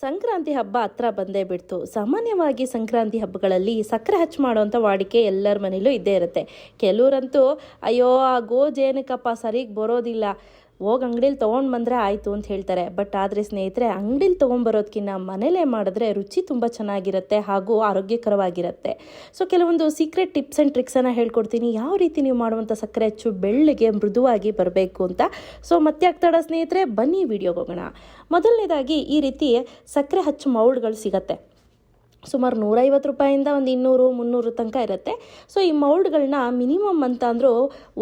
ಸಂಕ್ರಾಂತಿ ಹಬ್ಬ ಹತ್ರ ಬಂದೇ ಬಿಡ್ತು. ಸಾಮಾನ್ಯವಾಗಿ ಸಂಕ್ರಾಂತಿ ಹಬ್ಬಗಳಲ್ಲಿ ಸಕ್ಕರೆ ಹಚ್ಚು ಮಾಡೋವಂಥ ವಾಡಿಕೆ ಎಲ್ಲರ ಮನೇಲೂ ಇದ್ದೇ ಇರುತ್ತೆ. ಕೆಲವರಂತೂ ಅಯ್ಯೋ ಆ ಗೋಜೇನಕಪ್ಪ ಸರಿಗೆ ಬರೋದಿಲ್ಲ, ಹೋಗಿ ಅಂಗಡೀಲಿ ತೊಗೊಂಡು ಬಂದರೆ ಆಯಿತು ಅಂತ ಹೇಳ್ತಾರೆ. ಬಟ್ ಆದರೆ ಸ್ನೇಹಿತರೆ, ಅಂಗಡೀಲಿ ತೊಗೊಂಬರೋದಕ್ಕಿಂತ ಮನೇಲೇ ಮಾಡಿದ್ರೆ ರುಚಿ ತುಂಬ ಚೆನ್ನಾಗಿರುತ್ತೆ ಹಾಗೂ ಆರೋಗ್ಯಕರವಾಗಿರುತ್ತೆ. ಸೊ ಕೆಲವೊಂದು ಸೀಕ್ರೆಟ್ ಟಿಪ್ಸ್ ಆ್ಯಂಡ್ ಟ್ರಿಕ್ಸನ್ನು ಹೇಳ್ಕೊಡ್ತೀನಿ, ಯಾವ ರೀತಿ ನೀವು ಮಾಡುವಂಥ ಸಕ್ಕರೆ ಹಚ್ಚು ಬೆಳ್ಳಗೆ ಮೃದುವಾಗಿ ಬರಬೇಕು ಅಂತ. ಸೊ ಮತ್ತೆ ಆಗ್ತಾಡ ಸ್ನೇಹಿತರೆ, ಬನ್ನಿ ವಿಡಿಯೋಗೆ ಹೋಗೋಣ. ಮೊದಲನೇದಾಗಿ ಈ ರೀತಿ ಸಕ್ಕರೆ ಹಚ್ಚು ಮೌಲ್ಡ್ಗಳು ಸಿಗುತ್ತೆ. ಸುಮಾರು 150 ರೂಪಾಯಿಂದ ಒಂದು 200-300 ತನಕ ಇರುತ್ತೆ. ಸೊ ಈ ಮೌಲ್ಡ್ಗಳನ್ನ ಮಿನಿಮಮ್ ಅಂತ ಅಂದರೂ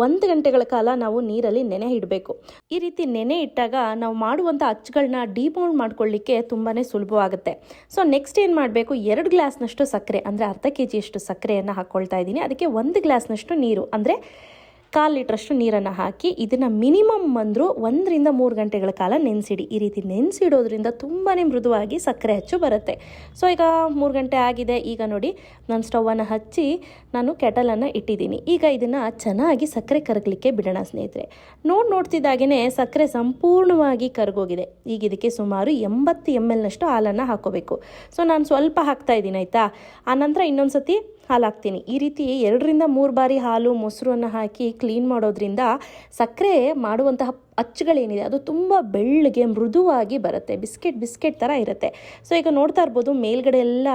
1 ಗಂಟೆಗಳ ಕಾಲ ನಾವು ನೀರಲ್ಲಿ ನೆನೆ ಇಡಬೇಕು. ಈ ರೀತಿ ನೆನೆ ಇಟ್ಟಾಗ ನಾವು ಮಾಡುವಂಥ ಅಚ್ಚುಗಳನ್ನ ಡಿಮೌಲ್ಡ್ ಮಾಡ್ಕೊಳ್ಳಿಕ್ಕೆ ತುಂಬಾ ಸುಲಭವಾಗುತ್ತೆ. ಸೊ ನೆಕ್ಸ್ಟ್ ಏನು ಮಾಡಬೇಕು, 2 ಗ್ಲಾಸ್ನಷ್ಟು ಸಕ್ಕರೆ ಅಂದರೆ ಅರ್ಧ kg ಸಕ್ಕರೆಯನ್ನು ಹಾಕ್ಕೊಳ್ತಾ ಇದ್ದೀನಿ. ಅದಕ್ಕೆ 1 ಗ್ಲಾಸ್ನಷ್ಟು ನೀರು ಅಂದರೆ 1/4 ಲೀಟ್ರಷ್ಟು ನೀರನ್ನು ಹಾಕಿ ಇದನ್ನು ಮಿನಿಮಮ್ ಅಂದರೂ 1-3 ಗಂಟೆಗಳ ಕಾಲ ನೆನೆಸಿಡಿ. ಈ ರೀತಿ ನೆನೆಸಿಡೋದ್ರಿಂದ ತುಂಬಾ ಮೃದುವಾಗಿ ಸಕ್ಕರೆ ಹಚ್ಚು ಬರುತ್ತೆ. ಸೊ ಈಗ 3 ಗಂಟೆ ಆಗಿದೆ. ಈಗ ನೋಡಿ, ನಾನು ಸ್ಟವನ್ನು ಹಚ್ಚಿ ನಾನು ಕೆಟಲನ್ನು ಇಟ್ಟಿದ್ದೀನಿ. ಈಗ ಇದನ್ನು ಚೆನ್ನಾಗಿ ಸಕ್ಕರೆ ಕರಗಲಿಕ್ಕೆ ಬಿಡೋಣ ಸ್ನೇಹಿತರೆ. ನೋಡ್ತಿದ್ದಾಗೇ ಸಕ್ಕರೆ ಸಂಪೂರ್ಣವಾಗಿ ಕರಗೋಗಿದೆ. ಈಗ ಇದಕ್ಕೆ ಸುಮಾರು 80 ml ಹಾಲನ್ನು ಹಾಕೋಬೇಕು. ಸೊ ನಾನು ಸ್ವಲ್ಪ ಹಾಕ್ತಾ ಇದ್ದೀನಿ ಆಯಿತಾ. ಆನಂತರ ಇನ್ನೊಂದು ಸತಿ ಹಾಲು ಹಾಕ್ತೀನಿ. ಈ ರೀತಿ 2-3 ಬಾರಿ ಹಾಲು ಮೊಸರನ್ನು ಹಾಕಿ ಕ್ಲೀನ್ ಮಾಡೋದ್ರಿಂದ ಸಕ್ಕರೆ ಮಾಡುವಂತಹ ಅಚ್ಚುಗಳೇನಿದೆ ಅದು ತುಂಬ ಬೆಳ್ಳಗೆ ಮೃದುವಾಗಿ ಬರುತ್ತೆ. ಬಿಸ್ಕೆಟ್ ಥರ ಇರುತ್ತೆ. ಸೊ ಈಗ ನೋಡ್ತಾ ಇರ್ಬೋದು, ಮೇಲ್ಗಡೆ ಎಲ್ಲ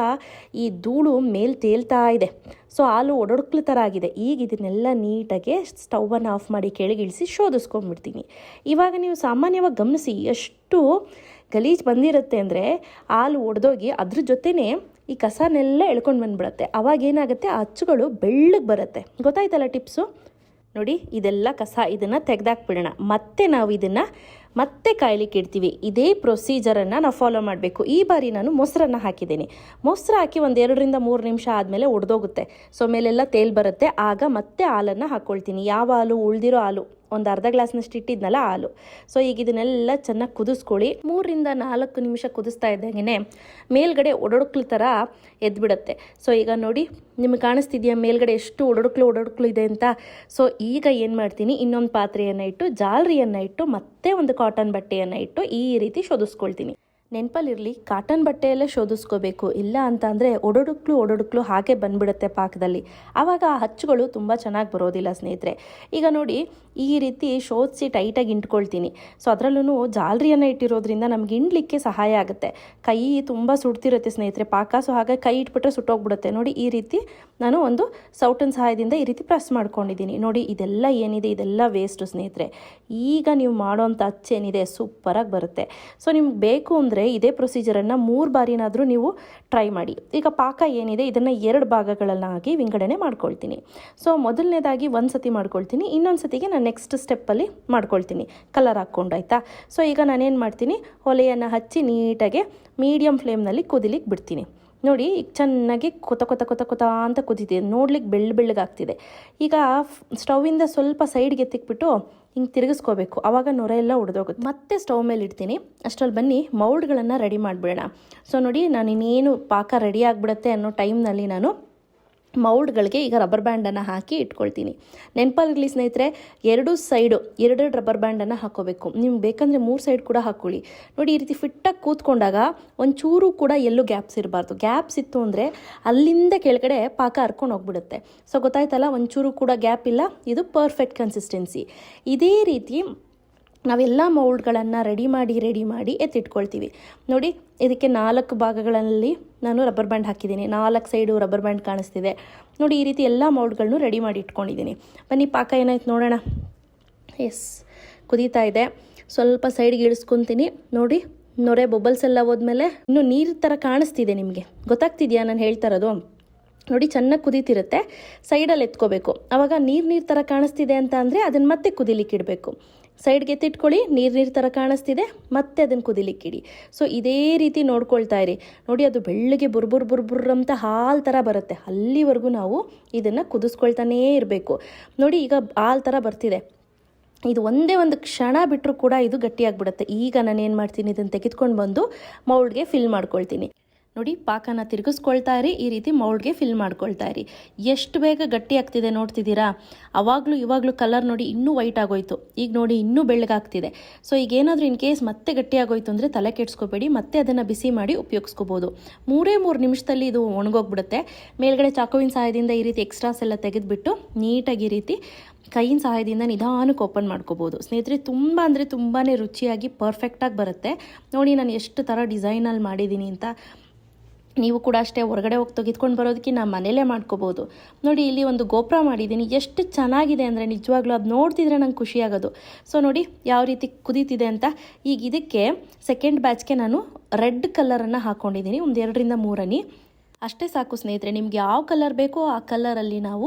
ಈ ಧೂಳು ತೇಲ್ತಾ ಇದೆ. ಸೊ ಹಾಲು ಒಡೊಡ್ಕ್ಲ ಥರ ಆಗಿದೆ. ಈಗ ಇದನ್ನೆಲ್ಲ ನೀಟಾಗಿ ಸ್ಟವನ್ನು ಆಫ್ ಮಾಡಿ ಕೆಳಗಿಳಿಸಿ ಶೋಧಿಸ್ಕೊಂಡ್ಬಿಡ್ತೀನಿ. ಇವಾಗ ನೀವು ಸಾಮಾನ್ಯವಾಗಿ ಗಮನಿಸಿ, ಎಷ್ಟು ಗಲೀಜು ಬಂದಿರುತ್ತೆ ಅಂದರೆ ಹಾಲು ಒಡೆದೋಗಿ ಅದ್ರ ಜೊತೆನೇ ಈ ಕಸನೆಲ್ಲ ಎಳ್ಕೊಂಡು ಬಂದುಬಿಡುತ್ತೆ. ಅವಾಗ ಏನಾಗುತ್ತೆ, ಆ ಅಚ್ಚುಗಳು ಬೆಳ್ಳಗೆ ಬರುತ್ತೆ. ಗೊತ್ತಾಯ್ತಲ್ಲ ಟಿಪ್ಸು? ನೋಡಿ, ಇದೆಲ್ಲ ಕಸ, ಇದನ್ನು ತೆಗೆದಾಕ್ಬಿಡೋಣ. ಮತ್ತೆ ನಾವು ಇದನ್ನು ಮತ್ತೆ ಕಾಯ್ಲಿಕ್ಕೆ ಇಡ್ತೀವಿ. ಇದೇ ಪ್ರೊಸೀಜರನ್ನು ನಾವು ಫಾಲೋ ಮಾಡಬೇಕು. ಈ ಬಾರಿ ನಾನು ಮೊಸರನ್ನು ಹಾಕಿದ್ದೀನಿ. ಮೊಸರು ಹಾಕಿ ಒಂದು 2-3 ನಿಮಿಷ ಆದಮೇಲೆ ಒಡೆದೋಗುತ್ತೆ. ಸೊ ಮೇಲೆಲ್ಲ ತೇಲ್ ಬರುತ್ತೆ. ಆಗ ಮತ್ತೆ ಹಾಲನ್ನು ಹಾಕ್ಕೊಳ್ತೀನಿ. ಯಾವ ಹಾಲು? ಉಳಿದಿರೋ ಹಾಲು, ಒಂದು ಅರ್ಧ ಗ್ಲಾಸ್ನಷ್ಟು ಇಟ್ಟಿದ್ನಲ್ಲ ಹಾಲು. ಸೊ ಈಗ ಇದನ್ನೆಲ್ಲ ಚೆನ್ನಾಗಿ ಕುದಿಸ್ಕೊಳ್ಳಿ. 3-4 ನಿಮಿಷ ಕುದಿಸ್ತಾ ಇದ್ದಂಗೆ ಮೇಲ್ಗಡೆ ಒಡೊಡ್ಕ್ಲ ಥರ ಎದ್ಬಿಡುತ್ತೆ. ಸೊ ಈಗ ನೋಡಿ, ನಿಮಗೆ ಕಾಣಿಸ್ತಿದೆಯಾ ಮೇಲ್ಗಡೆ ಎಷ್ಟು ಒಡೊಡ್ಕ್ಲು ಇದೆ ಅಂತ. ಸೊ ಈಗ ಏನು ಮಾಡ್ತೀನಿ, ಇನ್ನೊಂದು ಪಾತ್ರೆಯನ್ನು ಇಟ್ಟು ಜಾಲರಿಯನ್ನು ಇಟ್ಟು ಮತ್ತೆ ಒಂದು ಕಾಟನ್ ಬಟ್ಟೆಯನ್ನು ಇಟ್ಟು ಈ ರೀತಿ ಶೋಧಿಸ್ಕೊಳ್ತೀನಿ. ನೆನಪಲ್ಲಿರಲಿ, ಕಾಟನ್ ಬಟ್ಟೆಯಲ್ಲೇ ಶೋಧಿಸ್ಕೋಬೇಕು. ಇಲ್ಲ ಅಂತ ಅಂದರೆ ಒಡೊಡ್ಕ್ಲು ಹಾಗೆ ಬಂದ್ಬಿಡುತ್ತೆ ಪಾಕದಲ್ಲಿ. ಆವಾಗ ಆ ಹಚ್ಚುಗಳು ತುಂಬ ಚೆನ್ನಾಗಿ ಬರೋದಿಲ್ಲ ಸ್ನೇಹಿತರೆ. ಈಗ ನೋಡಿ, ಈ ರೀತಿ ಶೋಧಿಸಿ ಟೈಟಾಗಿ ಇಂಟ್ಕೊಳ್ತೀನಿ. ಸೊ ಅದರಲ್ಲೂ ಜಾಲರಿಯನ್ನು ಇಟ್ಟಿರೋದ್ರಿಂದ ನಮ್ಗೆ ಇಂಡ್ಲಿಕ್ಕೆ ಸಹಾಯ ಆಗುತ್ತೆ. ಕೈ ತುಂಬ ಸುಡ್ತಿರುತ್ತೆ ಸ್ನೇಹಿತರೆ ಪಾಕ. ಸೊ ಹಾಗೆ ಕೈ ಇಟ್ಬಿಟ್ರೆ ಸುಟ್ಟೋಗ್ಬಿಡುತ್ತೆ. ನೋಡಿ, ಈ ರೀತಿ ನಾನು ಒಂದು ಸೌಟಿನ ಸಹಾಯದಿಂದ ಈ ರೀತಿ ಪ್ರೆಸ್ ಮಾಡ್ಕೊಂಡಿದ್ದೀನಿ. ನೋಡಿ, ಇದೆಲ್ಲ ಏನಿದೆ ಇದೆಲ್ಲ ವೇಸ್ಟು ಸ್ನೇಹಿತರೆ. ಈಗ ನೀವು ಮಾಡೋವಂಥ ಅಚ್ಚೇನಿದೆ ಸೂಪರಾಗಿ ಬರುತ್ತೆ. ಸೊ ನಿಮ್ಗೆ ಬೇಕು ಅಂದರೆ ಇದೇ ಪ್ರೊಸೀಜರನ್ನು 3 ಬಾರಿನಾದರೂ ನೀವು ಟ್ರೈ ಮಾಡಿ. ಈಗ ಪಾಕ ಏನಿದೆ ಇದನ್ನು 2 ಭಾಗಗಳನ್ನಾಗಿ ವಿಂಗಡಣೆ ಮಾಡ್ಕೊಳ್ತೀನಿ. ಸೊ ಮೊದಲನೇದಾಗಿ ಒಂದು ಸತಿ ಮಾಡ್ಕೊಳ್ತೀನಿ, ಇನ್ನೊಂದು ಸತಿಗೆ ನಾನು ನೆಕ್ಸ್ಟ್ ಸ್ಟೆಪ್ಪಲ್ಲಿ ಮಾಡ್ಕೊಳ್ತೀನಿ ಕಲರ್ ಹಾಕ್ಕೊಂಡು, ಆಯಿತಾ. ಸೊ ಈಗ ನಾನೇನು ಮಾಡ್ತೀನಿ, ಒಲೆಯನ್ನು ಹಚ್ಚಿ ನೀಟಾಗಿ ಮೀಡಿಯಮ್ ಫ್ಲೇಮ್ನಲ್ಲಿ ಕುದಿಲಿಕ್ಕೆ ಬಿಡ್ತೀನಿ. ನೋಡಿ, ಈಗ ಚೆನ್ನಾಗಿ ಕೊತ ಅಂತ ಕುದೀತಿದೆ. ನೋಡ್ಲಿಕ್ಕೆ ಬೆಳ್ಳಗಾಗ್ತಿದೆ. ಈಗ ಸ್ಟವ್ವಿಂದ ಸ್ವಲ್ಪ ಸೈಡ್ಗೆ ಎತ್ತಿಕ್ಬಿಟ್ಟು ಹಿಂಗೆ ತಿರುಗಿಸ್ಕೋಬೇಕು. ಆವಾಗ ನೊರೆ ಎಲ್ಲ ಉಡ್ದೋಗುತ್ತೆ. ಮತ್ತೆ ಸ್ಟವ್ ಮೇಲೆ ಇಡ್ತೀನಿ. ಅಷ್ಟರಲ್ಲಿ ಬನ್ನಿ ಮೌಲ್ಡ್ಗಳನ್ನು ರೆಡಿ ಮಾಡಿಬಿಡೋಣ. ಸೊ ನೋಡಿ, ನಾನು ಇನ್ನೇನು ಪಾಕ ರೆಡಿ ಆಗಿಬಿಡುತ್ತೆ ಅನ್ನೋ ಟೈಮ್ನಲ್ಲಿ ನಾನು ಮೌಲ್ಡ್ಗಳಿಗೆ ಈಗ ರಬ್ಬರ್ ಬ್ಯಾಂಡನ್ನು ಹಾಕಿ ಇಟ್ಕೊಳ್ತೀನಿ. ನೆನಪಲ್ಲಿರಲಿ ಸ್ನೇಹಿತರೆ, 2 ಸೈಡು 2 ರಬ್ಬರ್ ಬ್ಯಾಂಡನ್ನು ಹಾಕೋಬೇಕು. ನಿಮ್ಗೆ ಬೇಕಂದರೆ 3 ಸೈಡ್ ಕೂಡ ಹಾಕ್ಕೊಳ್ಳಿ. ನೋಡಿ, ಈ ರೀತಿ ಫಿಟ್ಟಾಗಿ ಕೂತ್ಕೊಂಡಾಗ ಒಂಚೂರು ಕೂಡ ಎಲ್ಲೂ ಗ್ಯಾಪ್ಸ್ ಇರಬಾರ್ದು. ಗ್ಯಾಪ್ಸ್ ಇತ್ತು ಅಂದರೆ ಅಲ್ಲಿಂದ ಕೆಳಗಡೆ ಪಾಕ ಹರ್ಕೊಂಡು ಹೋಗ್ಬಿಡುತ್ತೆ. ಸೊ ಗೊತ್ತಾಯ್ತಲ್ಲ, ಒಂಚೂರು ಕೂಡ ಗ್ಯಾಪ್ ಇಲ್ಲ. ಇದು ಪರ್ಫೆಕ್ಟ್ ಕನ್ಸಿಸ್ಟೆನ್ಸಿ. ಇದೇ ರೀತಿ ನಾವೆಲ್ಲ ಮೌಲ್ಡ್ಗಳನ್ನು ರೆಡಿ ಮಾಡಿ ಎತ್ತಿಟ್ಕೊಳ್ತೀವಿ. ನೋಡಿ, ಇದಕ್ಕೆ 4 ಭಾಗಗಳಲ್ಲಿ ನಾನು ರಬ್ಬರ್ ಬ್ಯಾಂಡ್ ಹಾಕಿದ್ದೀನಿ. 4 ಸೈಡು ರಬ್ಬರ್ ಬ್ಯಾಂಡ್ ಕಾಣಿಸ್ತಿದೆ. ನೋಡಿ, ಈ ರೀತಿ ಎಲ್ಲ ಮೌಲ್ಡ್ಗಳನ್ನು ರೆಡಿ ಮಾಡಿ ಇಟ್ಕೊಂಡಿದ್ದೀನಿ. ಬನ್ನಿ ಪಾಕ ಏನಾಯ್ತು ನೋಡೋಣ. ಎಸ್, ಕುದೀತಾ ಇದೆ. ಸ್ವಲ್ಪ ಸೈಡ್ಗೆ ಇಳಿಸ್ಕೊತೀನಿ. ನೋಡಿ, ನೊರೆ ಬೊಬಲ್ಸ್ ಎಲ್ಲ ಹೋದ್ಮೇಲೆ ಇನ್ನು ನೀರು ಥರ ಕಾಣಿಸ್ತಿದೆ. ನಿಮಗೆ ಗೊತ್ತಾಗ್ತಿದೆಯಾ ನಾನು ಹೇಳ್ತಾ ಇರೋದು? ನೋಡಿ, ಚೆನ್ನಾಗಿ ಕುದೀತಿರುತ್ತೆ. ಸೈಡಲ್ಲಿ ಎತ್ಕೋಬೇಕು. ಆವಾಗ ನೀರು ಥರ ಕಾಣಿಸ್ತಿದೆ ಅಂತ ಅಂದರೆ ಅದನ್ನು ಮತ್ತೆ ಕುದಿಲಿಕ್ಕೆ ಇಡಬೇಕು. ಸೈಡ್ಗೆ ಎತ್ತಿಟ್ಕೊಳ್ಳಿ. ನೀರು ಥರ ಕಾಣಿಸ್ತಿದೆ, ಮತ್ತೆ ಅದನ್ನು ಕುದಿಲಿಕ್ಕಿಡಿ. ಸೊ ಇದೇ ರೀತಿ ನೋಡ್ಕೊಳ್ತಾ ಇರಿ. ನೋಡಿ, ಅದು ಬೆಳ್ಳಗೆ ಬುರ್ಬುರ್ ಅಂತ ಹಾಲು ಥರ ಬರುತ್ತೆ. ಅಲ್ಲಿವರೆಗೂ ನಾವು ಇದನ್ನು ಕುದಿಸ್ಕೊಳ್ತಾನೇ ಇರಬೇಕು. ನೋಡಿ, ಈಗ ಹಾಲು ಥರ ಬರ್ತಿದೆ. ಇದು ಒಂದೇ ಒಂದು ಕ್ಷಣ ಬಿಟ್ಟರೂ ಕೂಡ ಇದು ಗಟ್ಟಿಯಾಗಿಬಿಡುತ್ತೆ. ಈಗ ನಾನು ಏನು ಮಾಡ್ತೀನಿ, ಇದನ್ನು ತೆಗೆದುಕೊಂಡು ಬಂದು ಮೌಲ್ಡ್ಗೆ ಫಿಲ್ ಮಾಡ್ಕೊಳ್ತೀನಿ. ನೋಡಿ ಪಾಕನ ತಿರುಗಿಸ್ಕೊಳ್ತಾ ಇರಿ, ಈ ರೀತಿ ಮೌಲ್ಡ್ಗೆ ಫಿಲ್ ಮಾಡ್ಕೊಳ್ತಾ ಇರಿ. ಎಷ್ಟು ಬೇಗ ಗಟ್ಟಿ ಆಗ್ತಿದೆ ನೋಡ್ತಿದ್ದೀರಾ. ಇವಾಗಲೂ ಕಲರ್ ನೋಡಿ ಇನ್ನೂ ವೈಟ್ ಆಗೋಯ್ತು, ಈಗ ನೋಡಿ ಇನ್ನೂ ಬೆಳ್ಳಗಾಗ್ತಿದೆ. ಸೊ ಈಗ ಏನಾದರೂ ಇನ್ ಕೇಸ್ ಮತ್ತೆ ಗಟ್ಟಿ ಆಗೋಯ್ತು ಅಂದರೆ ತಲೆ ಕೆಡಿಸ್ಕೋಬೇಡಿ, ಮತ್ತೆ ಅದನ್ನು ಬಿಸಿ ಮಾಡಿ ಉಪಯೋಗಿಸ್ಕೋಬೋದು. 3 ನಿಮಿಷದಲ್ಲಿ ಇದು ಒಣಗೋಗ್ಬಿಡುತ್ತೆ. ಮೇಲ್ಗಡೆ ಚಾಕುವಿನ ಸಹಾಯದಿಂದ ಈ ರೀತಿ ಎಕ್ಸ್ಟ್ರಾಸ್ ಎಲ್ಲ ತೆಗೆದುಬಿಟ್ಟು ನೀಟಾಗಿ ಈ ರೀತಿ ಕೈಯಿನ ಸಹಾಯದಿಂದ ನಿಧಾನಕ್ಕೆ ಓಪನ್ ಮಾಡ್ಕೋಬೋದು. ಸ್ನೇಹಿತರೆ ತುಂಬ ಅಂದರೆ ತುಂಬಾ ರುಚಿಯಾಗಿ ಪರ್ಫೆಕ್ಟಾಗಿ ಬರುತ್ತೆ. ನೋಡಿ ನಾನು ಎಷ್ಟು ಥರ ಡಿಸೈನಲ್ಲಿ ಮಾಡಿದ್ದೀನಿ ಅಂತ. ನೀವು ಕೂಡ ಅಷ್ಟೇ ಹೊರಗಡೆ ಹೋಗಿ ತೆಗೆದುಕೊಂಡು ಬರೋದಕ್ಕೆ ನಾನು ಮನೇಲೇ ಮಾಡ್ಕೋಬೋದು. ನೋಡಿ ಇಲ್ಲಿ ಒಂದು ಗೋಪುರ ಮಾಡಿದ್ದೀನಿ, ಎಷ್ಟು ಚೆನ್ನಾಗಿದೆ ಅಂದರೆ ನಿಜವಾಗ್ಲೂ ಅದು ನೋಡ್ತಿದ್ರೆ ನಂಗೆ ಖುಷಿಯಾಗೋದು. ಸೊ ನೋಡಿ ಯಾವ ರೀತಿ ಕುದೀತಿದೆ ಅಂತ. ಈಗ ಇದಕ್ಕೆ ಸೆಕೆಂಡ್ ಬ್ಯಾಚ್ಗೆ ನಾನು ರೆಡ್ ಕಲರನ್ನು ಹಾಕ್ಕೊಂಡಿದ್ದೀನಿ, ಒಂದು 2-3 ಹನಿ ಅಷ್ಟೇ ಸಾಕು ಸ್ನೇಹಿತರೆ. ನಿಮ್ಗೆ ಯಾವ ಕಲರ್ ಬೇಕೋ ಆ ಕಲರಲ್ಲಿ ನಾವು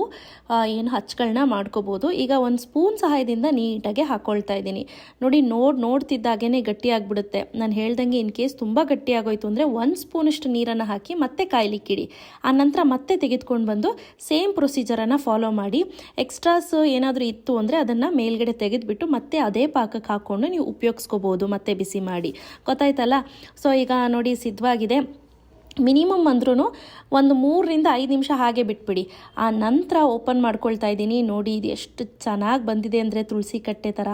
ಏನು ಹಚ್ಗಳನ್ನ ಮಾಡ್ಕೋಬೋದು. ಈಗ ಒಂದು ಸ್ಪೂನ್ ಸಹಾಯದಿಂದ ನೀಟಾಗಿ ಹಾಕ್ಕೊಳ್ತಾ ಇದ್ದೀನಿ. ನೋಡಿ ನೋಡ್ತಿದ್ದಾಗೇ ಗಟ್ಟಿಯಾಗಿಬಿಡುತ್ತೆ. ನಾನು ಹೇಳ್ದಂಗೆ ಇನ್ ಕೇಸ್ ತುಂಬ ಗಟ್ಟಿಯಾಗೋಯ್ತು ಅಂದರೆ 1 ಸ್ಪೂನಷ್ಟು ನೀರನ್ನು ಹಾಕಿ ಮತ್ತೆ ಕಾಯ್ಲಿಕ್ಕಿಡಿ. ಆ ನಂತರ ಮತ್ತೆ ತೆಗೆದುಕೊಂಡು ಬಂದು ಸೇಮ್ ಪ್ರೊಸೀಜರನ್ನು ಫಾಲೋ ಮಾಡಿ. ಎಕ್ಸ್ಟ್ರಾಸ್ ಏನಾದರೂ ಇತ್ತು ಅಂದರೆ ಅದನ್ನು ಮೇಲ್ಗಡೆ ತೆಗೆದುಬಿಟ್ಟು ಮತ್ತೆ ಅದೇ ಪಾಕಕ್ಕೆ ಹಾಕ್ಕೊಂಡು ನೀವು ಉಪಯೋಗಿಸ್ಕೋಬೋದು ಮತ್ತೆ ಬಿಸಿ ಮಾಡಿ. ಗೊತ್ತಾಯ್ತಲ್ಲ. ಸೊ ಈಗ ನೋಡಿ ಸಿದ್ಧವಾಗಿದೆ. ಮಿನಿಮಮ್ ಅಂದ್ರೂ ಒಂದು 3-5 ನಿಮಿಷ ಹಾಗೆ ಬಿಟ್ಬಿಡಿ. ಆ ನಂತರ ಓಪನ್ ಮಾಡ್ಕೊಳ್ತಾ ಇದ್ದೀನಿ. ನೋಡಿ ಇದು ಎಷ್ಟು ಚೆನ್ನಾಗಿ ಬಂದಿದೆ ಅಂದರೆ ತುಳಸಿ ಕಟ್ಟೆ ಥರ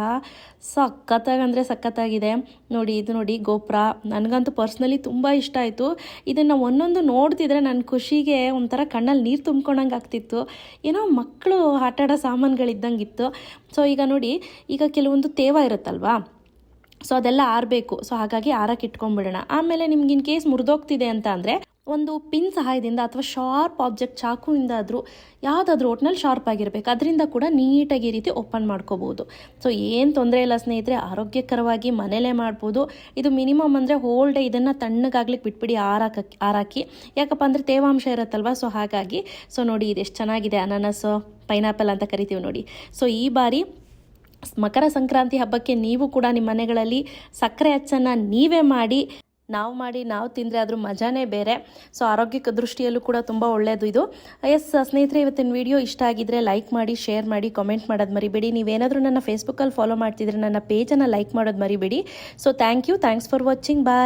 ಸಖತ್ತಾಗಿದೆ. ನೋಡಿ ಗೋಪುರ ನನಗಂತೂ ಪರ್ಸ್ನಲಿ ತುಂಬ ಇಷ್ಟ ಆಯಿತು. ಇದನ್ನು ಒಂದೊಂದು ನೋಡ್ತಿದ್ರೆ ನನ್ನ ಖುಷಿಗೆ ಒಂಥರ ಕಣ್ಣಲ್ಲಿ ನೀರು ತುಂಬ್ಕೊಂಡಂಗೆ ಆಗ್ತಿತ್ತು. ಏನೋ ಮಕ್ಕಳು ಆಟಾಡೋ ಸಾಮಾನುಗಳಿದ್ದಂಗಿತ್ತು. ಸೊ ಈಗ ನೋಡಿ, ಈಗ ಕೆಲವೊಂದು ತೇವ ಇರುತ್ತಲ್ವಾ, ಸೊ ಅದೆಲ್ಲ ಆರಬೇಕು. ಸೊ ಹಾಗಾಗಿ ಆರಕ್ಕೆ ಇಟ್ಕೊಂಡ್ಬಿಡೋಣ. ಆಮೇಲೆ ನಿಮ್ಗೆ ಇನ್ ಕೇಸ್ ಮುರಿದೋಗ್ತಿದೆ ಅಂತ ಅಂದರೆ ಒಂದು ಪಿನ್ ಸಹಾಯದಿಂದ ಅಥವಾ ಶಾರ್ಪ್ ಆಬ್ಜೆಕ್ಟ್ ಚಾಕುವಿಂದ ಆದರೂ ಯಾವುದಾದ್ರೂ ಒಟ್ನಲ್ಲಿ ಶಾರ್ಪ್ ಆಗಿರಬೇಕು, ಅದರಿಂದ ಕೂಡ ನೀಟಾಗಿ ಈ ರೀತಿ ಓಪನ್ ಮಾಡ್ಕೋಬೋದು. ಸೊ ಏನು ತೊಂದರೆ ಇಲ್ಲ ಸ್ನೇಹಿತರೆ, ಆರೋಗ್ಯಕರವಾಗಿ ಮನೇಲೇ ಮಾಡ್ಬೋದು. ಇದು ಮಿನಿಮಮ್ ಅಂದರೆ ಹೋಲ್ ಡೇ ಇದನ್ನು ತಣ್ಣಗಾಗ್ಲಿಕ್ಕೆ ಬಿಟ್ಬಿಡಿ ಆರಾಕಿ. ಯಾಕಪ್ಪ ಅಂದರೆ ತೇವಾಂಶ ಇರುತ್ತಲ್ವ, ಸೊ ಹಾಗಾಗಿ. ಸೊ ನೋಡಿ ಇದು ಎಷ್ಟು ಚೆನ್ನಾಗಿದೆ. ಅನಾನಸ್, ಪೈನಾಪಲ್ ಅಂತ ಕರಿತೀವಿ ನೋಡಿ. ಸೊ ಈ ಬಾರಿ ಮಕರ ಸಂಕ್ರಾಂತಿ ಹಬ್ಬಕ್ಕೆ ನೀವು ಕೂಡ ನಿಮ್ಮ ಮನೆಗಳಲ್ಲಿ ಸಕ್ಕರೆ ಅಚ್ಚನ್ನು ನೀವೇ ಮಾಡಿ ನಾವು ತಿಂದರೆ ಅದ್ರ ಮಜಾನೇ ಬೇರೆ. ಸೊ ಆರೋಗ್ಯಕ್ಕೆ ದೃಷ್ಟಿಯಲ್ಲೂ ಕೂಡ ತುಂಬ ಒಳ್ಳೆಯದು ಇದು. ಸ್ನೇಹಿತರೆ, ಇವತ್ತಿನ ವಿಡಿಯೋ ಇಷ್ಟ ಆಗಿದ್ರೆ ಲೈಕ್ ಮಾಡಿ, ಶೇರ್ ಮಾಡಿ, ಕಾಮೆಂಟ್ ಮಾಡೋದು ಮರಿಬೇಡಿ. ನೀವೇನಾದರೂ ನನ್ನ ಫೇಸ್ಬುಕ್ಕಲ್ಲಿ ಫಾಲೋ ಮಾಡ್ತಿದ್ರೆ ನನ್ನ ಪೇಜನ್ನು ಲೈಕ್ ಮಾಡೋದು ಮರಿಬೇಡಿ. So thanks for watching. Bye.